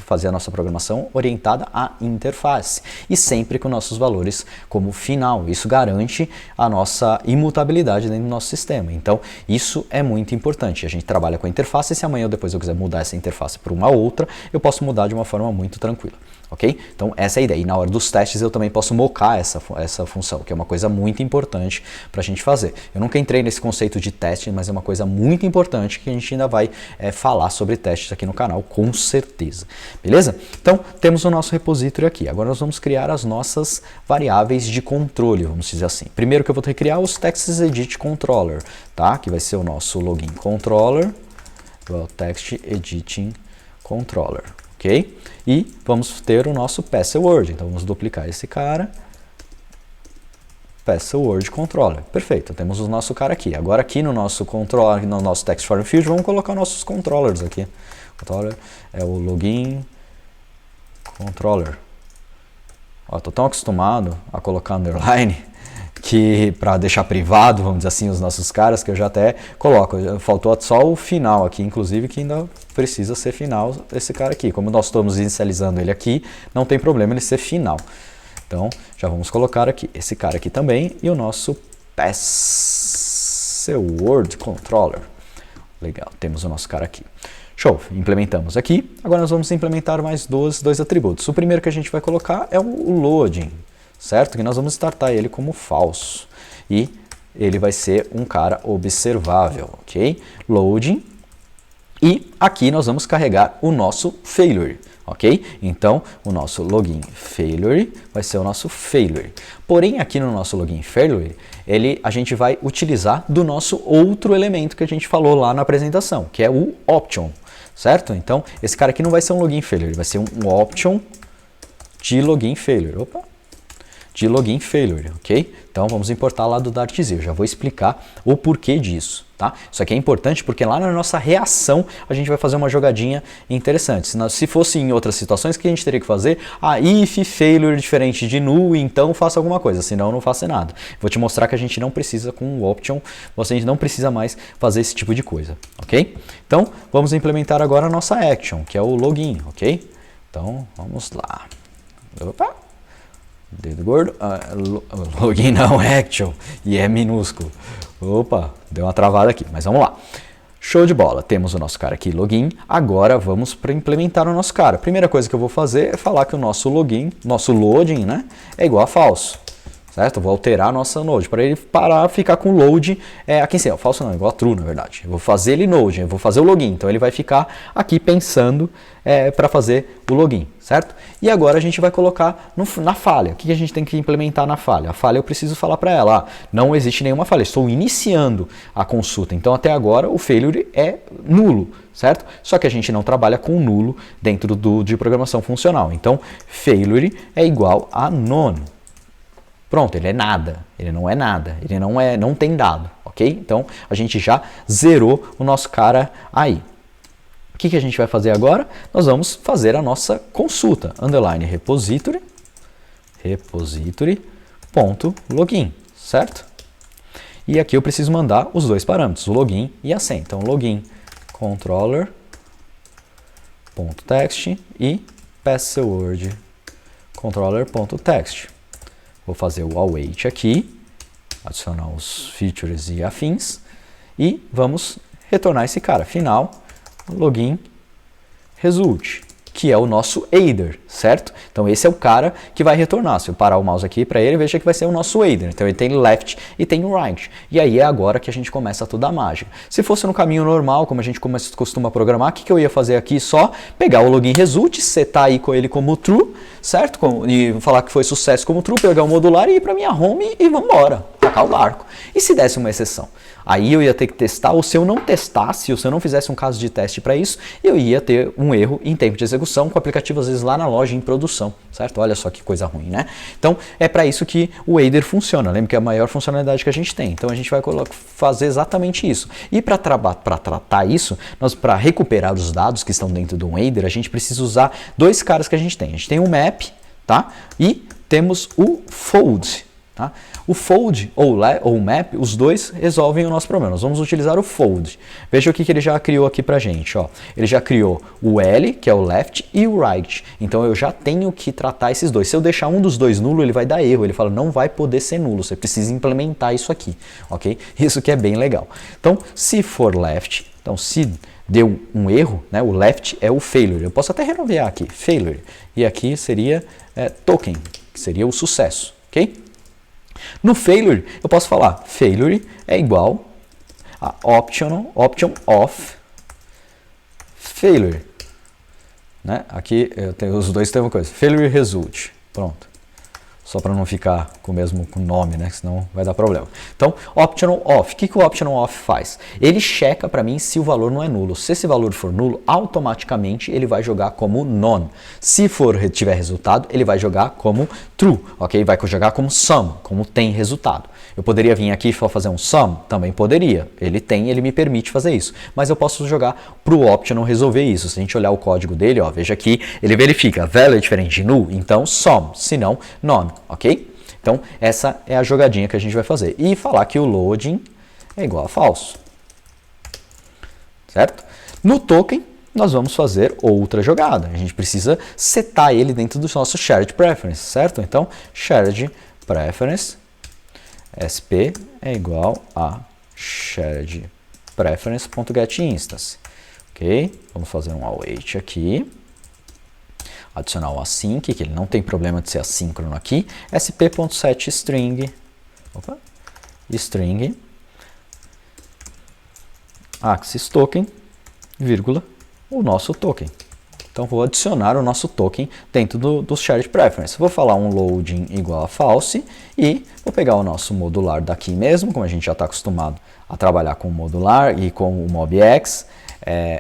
fazer a nossa programação orientada à interface e sempre com nossos valores como final. Isso garante a nossa imutabilidade dentro do nosso sistema. Então, isso é muito importante. A gente trabalha com a interface e se amanhã ou depois eu quiser mudar essa interface para uma outra, eu posso mudar de uma forma muito tranquila. Ok? Então essa é a ideia. E na hora dos testes eu também posso mocar essa função, que é uma coisa muito importante para a gente fazer. Eu nunca entrei nesse conceito de teste, mas é uma coisa muito importante que a gente ainda vai falar sobre testes aqui no canal, com certeza. Beleza? Então temos o nosso repository aqui. Agora nós vamos criar as nossas variáveis de controle, vamos dizer assim. Primeiro que eu vou ter que criar os Text Edit Controller, tá? Que vai ser o nosso login controller, o Text Editing Controller. Ok? E vamos ter o nosso password. Então vamos duplicar esse cara. Password controller. Perfeito, temos o nosso cara aqui. Agora aqui no nosso controller, no nosso text form field, vamos colocar nossos controllers aqui. Controller é o login controller. Ó, tô tão acostumado a colocar underline que para deixar privado, vamos dizer assim, os nossos caras, que eu já até coloco. Faltou só o final aqui, inclusive, que ainda precisa ser final esse cara aqui. Como nós estamos inicializando ele aqui, não tem problema ele ser final. Então, já vamos colocar aqui esse cara aqui também e o nosso password controller. Legal, temos o nosso cara aqui. Show, implementamos aqui. Agora nós vamos implementar mais dois atributos. O primeiro que a gente vai colocar é o loading, certo? Que nós vamos startar ele como falso. E ele vai ser um cara observável, ok? Loading. E aqui nós vamos carregar o nosso failure, ok? Então, o nosso login failure vai ser o nosso failure. Porém, aqui no nosso login failure, a gente vai utilizar do nosso outro elemento que a gente falou lá na apresentação, que é o option, certo? Então, esse cara aqui não vai ser um login failure, vai ser um option de login failure. Opa! De login failure, ok? Então vamos importar lá do Dartz. Eu já vou explicar o porquê disso, tá? Isso aqui é importante porque lá na nossa reação a gente vai fazer uma jogadinha interessante. Se fosse em outras situações, o que a gente teria que fazer? If failure diferente de null, então faça alguma coisa, senão não faça nada. Vou te mostrar que a gente não precisa com o option, você não precisa mais fazer esse tipo de coisa, ok? Então vamos implementar agora a nossa action, que é o login, ok? Então vamos lá. Opa! Dedo gordo, login não, action, e é minúsculo. Opa, deu uma travada aqui, mas vamos lá. Show de bola, temos o nosso cara aqui, login. Agora vamos para implementar o nosso cara. Primeira coisa que eu vou fazer é falar que o nosso login, nosso loading, né, é igual a falso, certo? Eu vou alterar a nossa node para ele parar, ficar com load aqui em cima. Falso não, igual a true, na verdade. Eu vou fazer ele node, eu vou fazer o login. Então ele vai ficar aqui pensando para fazer o login, certo? E agora a gente vai colocar na falha. O que a gente tem que implementar na falha? A falha eu preciso falar para ela, não existe nenhuma falha, estou iniciando a consulta. Então até agora o failure é nulo, certo? Só que a gente não trabalha com nulo dentro de programação funcional. Então failure é igual a none. Pronto, ele é nada, ele não é nada, ele não tem dado, ok? Então a gente já zerou o nosso cara aí. O que a gente vai fazer agora? Nós vamos fazer a nossa consulta, underline repository.login, certo? E aqui eu preciso mandar os dois parâmetros, o login e a senha. Então login controller.text e password controller.text. Vou fazer o await aqui, adicionar os features e afins e vamos retornar esse cara. Final, login, result, que é o nosso header, certo? Então esse é o cara que vai retornar. Se eu parar o mouse aqui para ele, veja que vai ser o nosso header. Então ele tem left e tem right. E aí é agora que a gente começa toda a mágica. Se fosse no caminho normal, como a gente costuma programar, o que eu ia fazer aqui? Só pegar o login result, setar aí com ele como true, certo? E falar que foi sucesso como true, pegar o modular e ir para minha home e vamos embora, tacar o barco. E se desse uma exceção? Aí eu ia ter que testar, ou se eu não testasse, ou se eu não fizesse um caso de teste para isso, eu ia ter um erro em tempo de execução com o aplicativo às vezes lá na loja em produção, certo? Olha só que coisa ruim, né? Então é para isso que o header funciona, lembra que é a maior funcionalidade que a gente tem. Então a gente vai fazer exatamente isso. E para tratar isso, para recuperar os dados que estão dentro do header, a gente precisa usar dois caras que a gente tem. A gente tem o map, tá? E temos o fold. Tá? O fold ou o map, os dois resolvem o nosso problema. Nós vamos utilizar o fold. Veja o que ele já criou aqui pra gente. Ó. Ele já criou o L, que é o left, e o right. Então eu já tenho que tratar esses dois. Se eu deixar um dos dois nulo, ele vai dar erro. Ele fala, não vai poder ser nulo. Você precisa implementar isso aqui. Ok? Isso que é bem legal. Então, se for left, então se deu um erro, né, o left é o failure. Eu posso até renomear aqui, failure. E aqui seria token, que seria o sucesso. Ok? No failure, eu posso falar failure é igual a option of failure. Né? Aqui os dois têm uma coisa, failure result. Pronto. Só para não ficar com o mesmo nome, né? Senão vai dar problema. Então, optional off. O que o optional off faz? Ele checa para mim se o valor não é nulo. Se esse valor for nulo, automaticamente ele vai jogar como none. Se tiver resultado, ele vai jogar como true, ok? Vai jogar como sum, como tem resultado. Eu poderia vir aqui e fazer um sum? Também poderia. Ele me permite fazer isso. Mas eu posso jogar para o optional resolver isso. Se a gente olhar o código dele, ó, veja aqui, ele verifica value é diferente de null, então sum, se não, none. Ok? Então, essa é a jogadinha que a gente vai fazer. E falar que o loading é igual a falso. Certo? No token, nós vamos fazer outra jogada. A gente precisa setar ele dentro do nosso shared preference, certo? Então, shared preference, sp é igual a shared preference.getInstance. Ok? Vamos fazer um await aqui. Adicionar o async, que ele não tem problema de ser assíncrono aqui, sp.setString, string, axis token, vírgula, o nosso token. Então vou adicionar o nosso token dentro do shared preference. Vou falar um loading igual a false e vou pegar o nosso modular daqui mesmo, como a gente já está acostumado a trabalhar com o modular e com o MobX,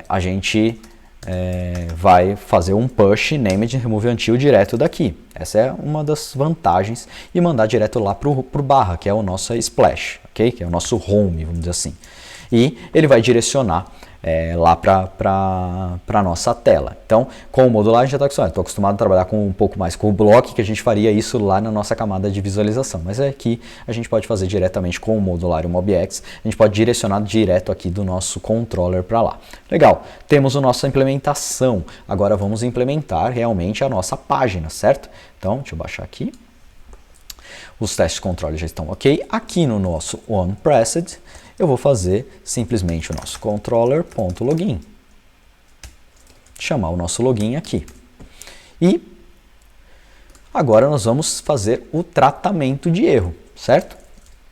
a gente vai fazer um push named remove until direto daqui. Essa é uma das vantagens e mandar direto lá para o barra, que é o nosso splash, ok? Que é o nosso home, vamos dizer assim. E ele vai direcionar lá para a nossa tela. Então, com o modular a gente já está acostumado. Estou acostumado a trabalhar com um pouco mais com o block, que a gente faria isso lá na nossa camada de visualização. Mas aqui a gente pode fazer diretamente com o modular e o MobX. A gente pode direcionar direto aqui do nosso controller para lá. Legal, temos a nossa implementação. Agora vamos implementar realmente a nossa página, certo? Então, deixa eu baixar aqui. Os testes de controle já estão ok. Aqui no nosso onPressed, eu vou fazer simplesmente o nosso controller.login. Chamar o nosso login aqui. E Agora nós vamos fazer o tratamento de erro, certo?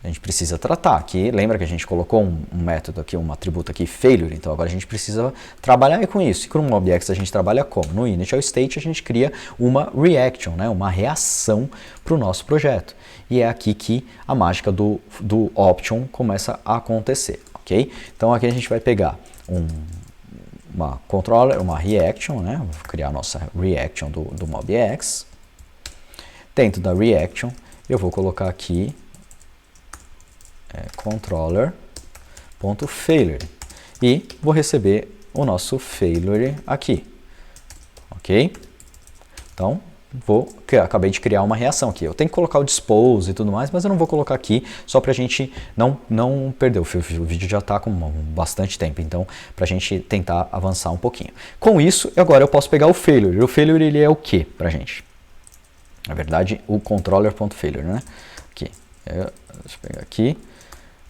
A gente precisa tratar aqui, lembra que a gente colocou um método aqui, um atributo aqui, failure, então agora a gente precisa trabalhar com isso. E com o MobX a gente trabalha como? No initial state a gente cria uma reaction, né, uma reação para o nosso projeto. E é aqui que a mágica do option começa a acontecer, ok? Então aqui a gente vai pegar uma controller, uma reaction, né, vou criar a nossa reaction do MobX. Dentro da reaction eu vou colocar aqui controller.failure e vou receber o nosso failure aqui, ok? Então, acabei de criar uma reação aqui. Eu tenho que colocar o dispose e tudo mais, mas eu não vou colocar aqui só para a gente não perder. O vídeo já está com bastante tempo, então para a gente tentar avançar um pouquinho. Com isso, agora eu posso pegar o failure. O failure ele é o que para a gente? Na verdade, o controller.failure, né? Aqui, deixa eu pegar aqui.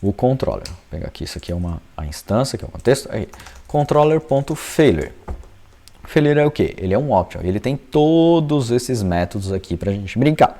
O controller, vou pegar aqui, isso aqui é a instância, que é o contexto, aí, controller.failure. Failure é o que? Ele é um option, ele tem todos esses métodos aqui para a gente brincar.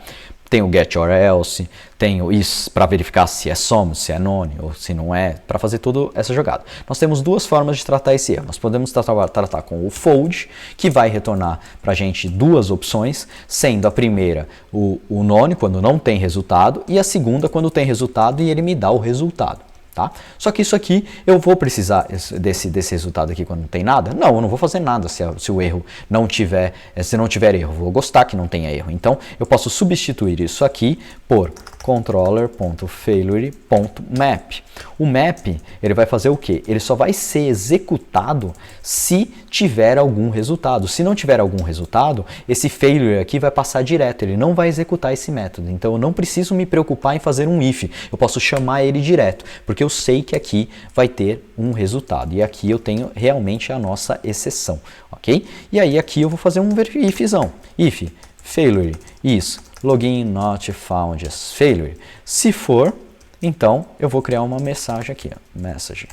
Tem o get or else, tem o is para verificar se é some, se é none ou se não é, para fazer toda essa jogada. Nós temos duas formas de tratar esse erro. Nós podemos tratar com o fold, que vai retornar para a gente duas opções, sendo a primeira o none, quando não tem resultado, e a segunda quando tem resultado e ele me dá o resultado. Tá? Só que isso aqui, eu vou precisar desse resultado aqui quando não tem nada? Não, eu não vou fazer nada se o erro não tiver, se não tiver erro. Eu vou gostar que não tenha erro. Então, eu posso substituir isso aqui por controller.failure.map. O map, ele vai fazer o quê? Ele só vai ser executado se tiver algum resultado. Se não tiver algum resultado, esse failure aqui vai passar direto, ele não vai executar esse método. Então eu não preciso me preocupar em fazer um if, eu posso chamar ele direto, porque eu sei que aqui vai ter um resultado. E aqui eu tenho realmente a nossa exceção, ok? E aí aqui eu vou fazer um ifzão. If failure is login not found as failure. Se for, então eu vou criar uma mensagem aqui, ó, message.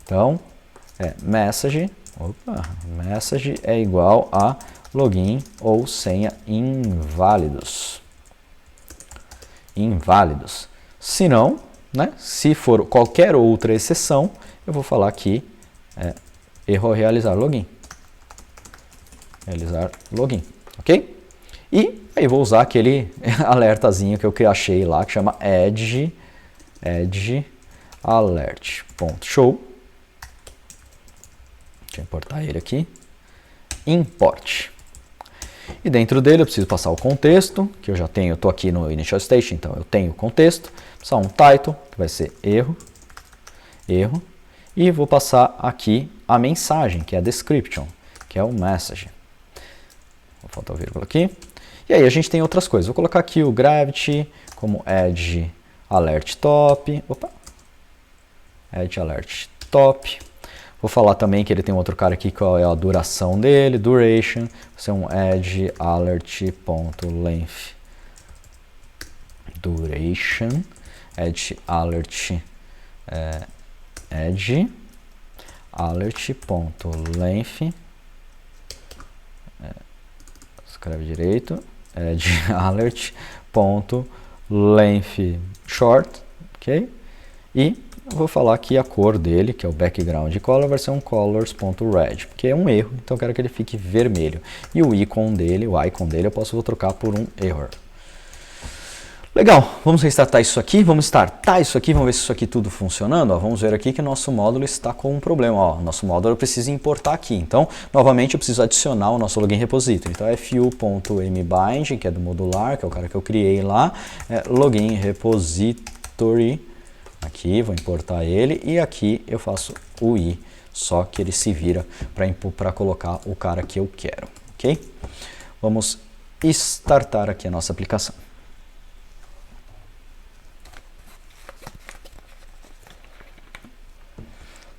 Então, message é igual a login ou senha inválidos. Se não, né, se for qualquer outra exceção, eu vou falar aqui erro realizar login. Ok? E aí vou usar aquele alertazinho que eu achei lá, que chama edge alert.show. Deixa eu importar ele aqui. Import. E dentro dele eu preciso passar o contexto, que eu já tenho, eu estou aqui no initial state, então eu tenho o contexto. Passar um title, que vai ser erro. E vou passar aqui a mensagem, que é a description, que é o message. Vou faltar o vírgula aqui. E aí a gente tem outras coisas. Vou colocar aqui o gravity como edge alert top. Edge alert top. Vou falar também que ele tem outro cara aqui, qual é a duração dele, duration. Vai ser um edge alert.length duration. Edge alert edge alert.length escreve direito, edge alert.length short, ok? E vou falar aqui a cor dele, que é o background color, vai ser um colors.red, porque é um erro, então eu quero que ele fique vermelho. E o icon dele, eu vou trocar por um error. Legal, vamos restartar isso aqui, vamos ver se isso aqui tudo funcionando. Ó, vamos ver aqui que o nosso módulo está com um problema. Ó, nosso módulo eu preciso importar aqui, então novamente eu preciso adicionar o nosso login repository. Então fu.mbind, que é do modular, que é o cara que eu criei lá, login repository, aqui vou importar ele e aqui eu faço o i, só que ele se vira para colocar o cara que eu quero, ok? Vamos startar aqui a nossa aplicação.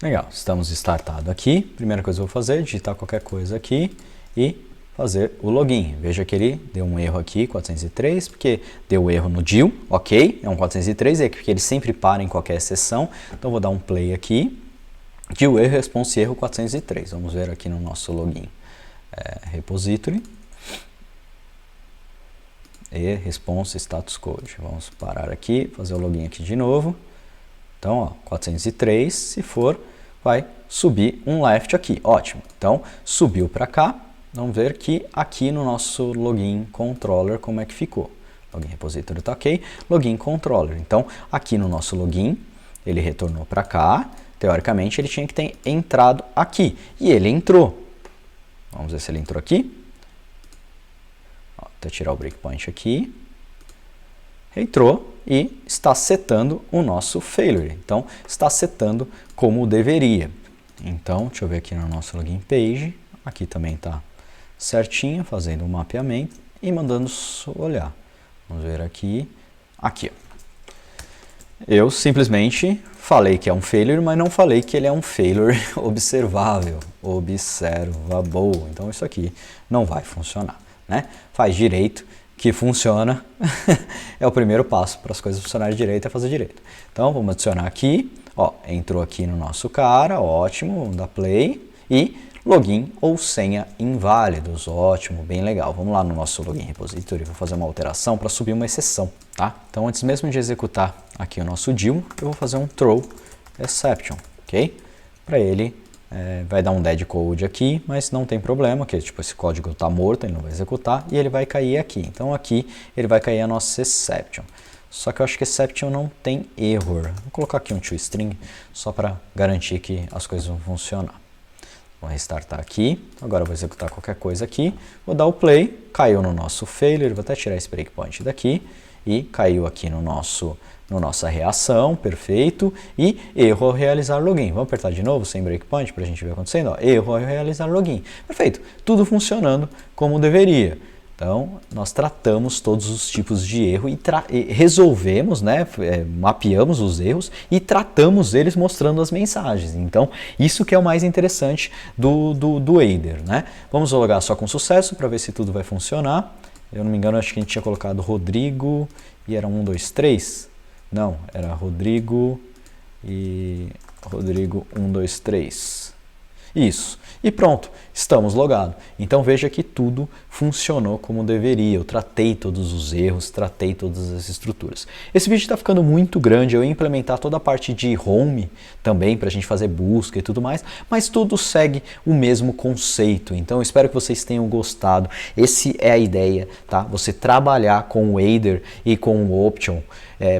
Legal, estamos startados aqui. Primeira coisa que eu vou fazer é digitar qualquer coisa aqui e fazer o login. Veja que ele deu um erro aqui, 403, porque deu erro no DIL, ok? É um 403, é porque ele sempre para em qualquer exceção. Então vou dar um play aqui. DIL erro, response erro 403. Vamos ver aqui no nosso login repository. e response status code. Vamos parar aqui, fazer o login aqui de novo. Então, ó, 403, se for, vai subir um left aqui. Ótimo. Então, subiu para cá. Vamos ver que aqui no nosso login controller como é que ficou. Login repository está ok. Login controller. Então, aqui no nosso login, ele retornou para cá. Teoricamente, ele tinha que ter entrado aqui. E ele entrou. Vamos ver se ele entrou aqui. Ó, até tirar o breakpoint aqui. Entrou e está setando o nosso failure. Então, está setando como deveria. Então, deixa eu ver aqui no nosso login page. Aqui também está certinho, fazendo um mapeamento e mandando olhar. Vamos ver aqui. Aqui, ó. Eu simplesmente falei que é um failure, mas não falei que ele é um failure observável, observable. Então isso aqui não vai funcionar, né? Faz direito, que funciona, é o primeiro passo para as coisas funcionarem direito, é fazer direito. Então vamos adicionar aqui, ó, entrou aqui no nosso cara, ótimo, vamos dar play e login ou senha inválidos, ótimo, bem legal. Vamos lá no nosso login repository, vou fazer uma alteração para subir uma exceção, tá? Então antes mesmo de executar aqui o nosso deal, eu vou fazer um throw exception, ok? Para ele, vai dar um dead code aqui, mas não tem problema, que tipo, esse código está morto, ele não vai executar e ele vai cair aqui. Então aqui ele vai cair a nossa exception. Só que eu acho que exception não tem error. Vou colocar aqui um toString só para garantir que as coisas vão funcionar. Vou restartar aqui, agora eu vou executar qualquer coisa aqui, vou dar o play, caiu no nosso failure, vou até tirar esse breakpoint daqui e caiu aqui no nossa reação, perfeito, e erro ao realizar login. Vamos apertar de novo sem breakpoint para a gente ver acontecendo, ó, erro ao realizar login. Perfeito, tudo funcionando como deveria. Então, nós tratamos todos os tipos de erro e resolvemos, né, mapeamos os erros e tratamos eles mostrando as mensagens. Então, isso que é o mais interessante do Aider, né? Vamos logar só com sucesso para ver se tudo vai funcionar. Eu não me engano, acho que a gente tinha colocado Rodrigo e era 1, 2, 3. Não, era Rodrigo e Rodrigo 1, 2, 3. Isso. E pronto, estamos logados. Então veja que tudo funcionou como deveria. Eu tratei todos os erros, tratei todas as estruturas. Esse vídeo está ficando muito grande, eu ia implementar toda a parte de home também para a gente fazer busca e tudo mais, mas tudo segue o mesmo conceito. Então eu espero que vocês tenham gostado. Essa é a ideia, tá? Você trabalhar com o Aider e com o Option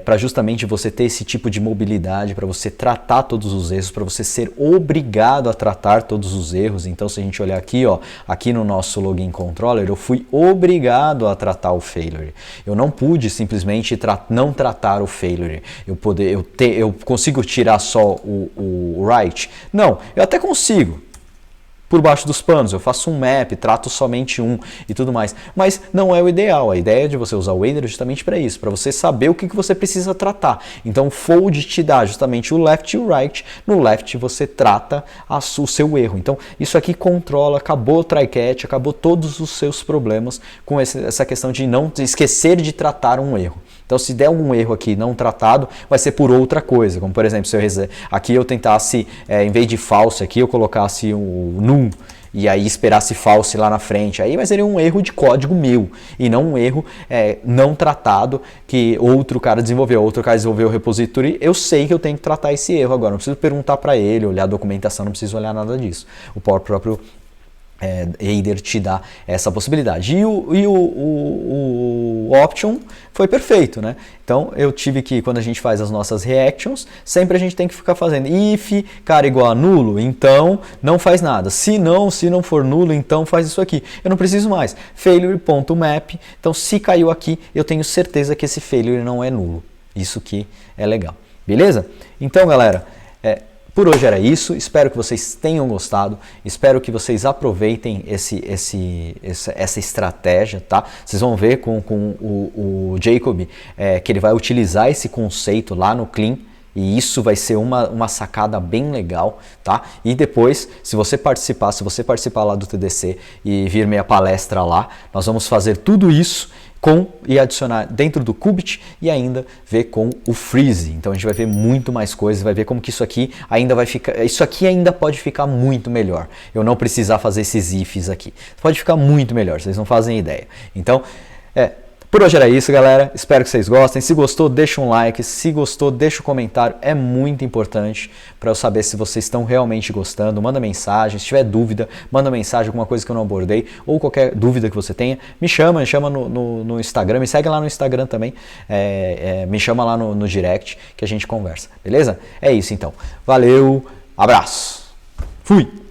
para justamente você ter esse tipo de mobilidade, para você tratar todos os erros, para você ser obrigado a tratar todos os erros. Então, se a gente olhar aqui, ó, aqui no nosso login controller, eu fui obrigado a tratar o failure. Eu não pude simplesmente não tratar o failure. Eu consigo tirar só o write? Não, eu até consigo. Por baixo dos panos, eu faço um map, trato somente um e tudo mais. Mas não é o ideal. A ideia de você usar o Aider é justamente para isso, para você saber o que você precisa tratar. Então o fold te dá justamente o left e o right. No left você trata o seu erro. Então isso aqui controla, acabou o try-catch, acabou todos os seus problemas com essa questão de não esquecer de tratar um erro. Então, se der um erro aqui não tratado, vai ser por outra coisa. Como, por exemplo, se aqui eu tentasse, em vez de false, aqui eu colocasse o num e aí esperasse false lá na frente. Aí vai ser um erro de código meu e não um erro não tratado que outro cara desenvolveu. Outro cara desenvolveu o repository, eu sei que eu tenho que tratar esse erro agora. Não preciso perguntar para ele, olhar a documentação, não preciso olhar nada disso. O próprio Aider te dá essa possibilidade. E o Option foi perfeito, né? Então eu tive que, quando a gente faz as nossas reactions, sempre a gente tem que ficar fazendo if cara igual a nulo, então não faz nada. Se não for nulo, então faz isso aqui. Eu não preciso mais. Failure.map. Então se caiu aqui, eu tenho certeza que esse failure não é nulo. Isso que é legal. Beleza? Então, galera, por hoje era isso, espero que vocês tenham gostado, espero que vocês aproveitem essa estratégia, tá? Vocês vão ver com o Jacob que ele vai utilizar esse conceito lá no Clean, e isso vai ser uma sacada bem legal, tá? E depois, se você participar lá do TDC e vir minha palestra lá, nós vamos fazer tudo isso e adicionar dentro do Qubit e ainda ver com o Freeze. Então a gente vai ver muito mais coisas, vai ver como que isso aqui ainda vai ficar, isso aqui ainda pode ficar muito melhor. Eu não precisar fazer esses ifs aqui. Pode ficar muito melhor, vocês não fazem ideia. Então, Por hoje era isso, galera. Espero que vocês gostem. Se gostou, deixa um like. Se gostou, deixa um comentário. É muito importante para eu saber se vocês estão realmente gostando. Manda mensagem. Se tiver dúvida, manda mensagem, alguma coisa que eu não abordei ou qualquer dúvida que você tenha. Me chama no Instagram. Me segue lá no Instagram também. Me chama lá no direct que a gente conversa. Beleza? É isso então. Valeu. Abraço. Fui.